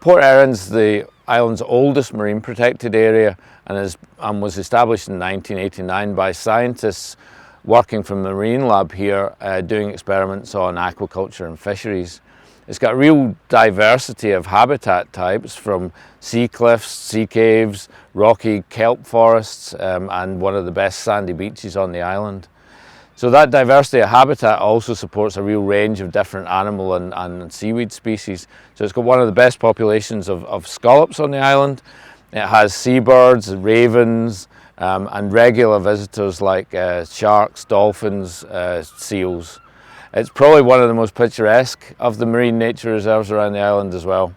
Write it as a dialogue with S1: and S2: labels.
S1: Port Erin's the island's oldest marine protected area and was established in 1989 by scientists working from the Marine Lab here, doing experiments on aquaculture and fisheries. It's got a real diversity of habitat types, from sea cliffs, sea caves, rocky kelp forests, and one of the best sandy beaches on the island. So that diversity of habitat also supports a real range of different animal and seaweed species. So it's got one of the best populations of scallops on the island. It has seabirds, ravens, and regular visitors like sharks, dolphins, seals. It's probably one of the most picturesque of the marine nature reserves around the island as well.